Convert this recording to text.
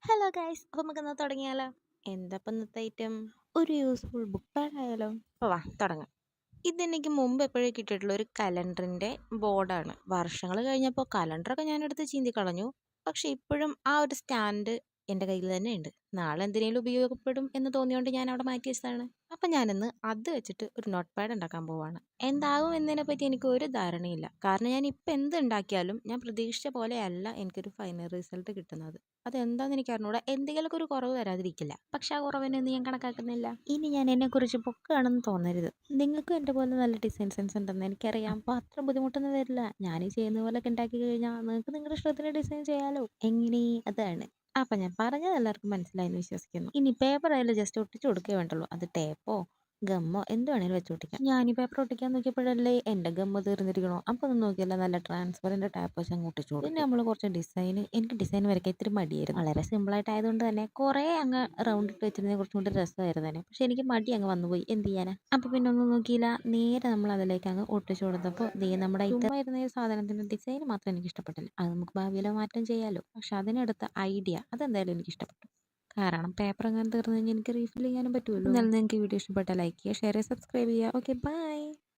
Hello guys, അപ്പോൾ നമുക്കെന്നാൽ തുടങ്ങിയാലോ? എന്താ ഇപ്പം ഇന്നത്തെ ഐറ്റം? ഒരു യൂസ്ഫുൾ ബുക്ക് പാഡ് ആയാലോ? അപ്പോൾ വാ തുടങ്ങാം. ഇതെനിക്ക് മുമ്പ് എപ്പോഴും കിട്ടിയിട്ടുള്ള ഒരു കലണ്ടറിൻ്റെ ബോർഡാണ്. വർഷങ്ങൾ കഴിഞ്ഞപ്പോൾ കലണ്ടറൊക്കെ ഞാനെടുത്ത് ചീന്തി കളഞ്ഞു. പക്ഷെ ഇപ്പോഴും ആ ഒരു സ്റ്റാൻഡ് എൻ്റെ കയ്യിൽ തന്നെ ഉണ്ട്. നാളെ എന്തിനേലും ഉപയോഗപ്പെടും എന്ന് തോന്നിയോണ്ട് ഞാൻ അവിടെ മാറ്റി വെച്ചതാണ്. അപ്പം ഞാനിന്ന് അത് വെച്ചിട്ട് ഒരു നോട്ട് പാഡ് ഉണ്ടാക്കാൻ പോവാണ്. എന്താകും എന്നതിനെ പറ്റി എനിക്ക് ഒരു ധാരണയില്ല. കാരണം ഞാൻ ഇപ്പം എന്ത് ഉണ്ടാക്കിയാലും ഞാൻ പ്രതീക്ഷിച്ച പോലെയല്ല എനിക്കൊരു ഫൈനൽ റിസൾട്ട് കിട്ടുന്നത്. അതെന്താന്ന് എനിക്ക് അറിഞ്ഞൂടാ. എന്തെങ്കിലുമൊക്കെ ഒരു കുറവ് വരാതിരിക്കില്ല. പക്ഷെ ആ കുറവിനൊന്നും ഞാൻ കണക്കാക്കുന്നില്ല. ഇനി ഞാൻ എന്നെക്കുറിച്ച് പൊക്കുകയാണെന്ന് തോന്നരുത്. നിങ്ങൾക്കും എൻ്റെ പോലെ നല്ല ഡിസൈൻ സെൻസ് ഉണ്ടെന്ന് എനിക്കറിയാം. അപ്പോൾ അത്ര ബുദ്ധിമുട്ടൊന്നും വരില്ല. ഞാൻ ഈ ചെയ്യുന്ന പോലെയൊക്കെ ഉണ്ടാക്കി കഴിഞ്ഞാൽ നിങ്ങൾക്ക് നിങ്ങളുടെ ഇഷ്ടത്തിന് ഡിസൈൻ ചെയ്യാലോ. എങ്ങനെ? അതാണ്. അപ്പം ഞാൻ പറഞ്ഞത് എല്ലാവർക്കും മനസ്സിലായെന്ന് വിശ്വസിക്കുന്നു. ഇനി പേപ്പർ അതിൽ ജസ്റ്റ് ഒട്ടിച്ച് കൊടുക്കുകയേ വേണ്ടുള്ളൂ. അത് ടേപ്പോ ഗമ്മോ എന്ത് വേണേലും വെച്ച് ഒട്ടിക്കാം. ഞാൻ ഈ പേപ്പർ ഒട്ടിക്കാൻ നോക്കിയപ്പോഴല്ലേ എൻ്റെ ഗമ്മ തീർന്നിരിക്കണോ. അപ്പോൾ ഒന്ന് നോക്കിയല്ല നല്ല ട്രാൻസ്പെറൻറ്റ് ടാപ്പ് വെച്ച് അങ്ങ് ഒട്ടിച്ചു കൊടുക്കും. പിന്നെ നമ്മൾ കുറച്ച് എനിക്ക് ഡിസൈൻ വരയ്ക്കാൻ ഇത്തിരി മടിയായിരുന്നു. വളരെ സിമ്പിളായിട്ട് ആയതുകൊണ്ട് തന്നെ കുറേ അങ്ങ് റൗണ്ട് ഇട്ട് വെച്ചിരുന്നത് കുറച്ചും കൂടി രസമായിരുന്നു തന്നെ. പക്ഷെ എനിക്ക് മടി അങ്ങ് വന്നുപോയി. എന്ത് ചെയ്യാനാ? അപ്പോൾ പിന്നെ ഒന്നും നോക്കിയില്ല, നേരെ നമ്മൾ അതിലേക്ക് അങ്ങ് ഒട്ടിച്ചു കൊടുത്തപ്പോൾ നമ്മുടെ ചുമ്മായിരുന്ന ഈ സാധനത്തിൻ്റെ ഡിസൈൻ മാത്രം എനിക്ക് ഇഷ്ടപ്പെട്ടില്ല. അത് നമുക്ക് ഭാവിയിൽ മാറ്റം ചെയ്യാമല്ലോ. പക്ഷെ അതിനെടുത്ത ഐഡിയ അതെന്തായാലും എനിക്ക് ഇഷ്ടപ്പെട്ടു. കാരണം പേപ്പർ അങ്ങനെ തീർന്നു കഴിഞ്ഞാൽ എനിക്ക് റീഫിൽ ചെയ്യാനും പറ്റുമല്ലോ. എന്നാലും നിങ്ങൾക്ക് വീഡിയോ ഇഷ്ടപ്പെട്ടാൽ ലൈക്ക് ചെയ്യുക, ഷെയർ ചെയ്യുക, സബ്സ്ക്രൈബ് ചെയ്യുക. Okay, by.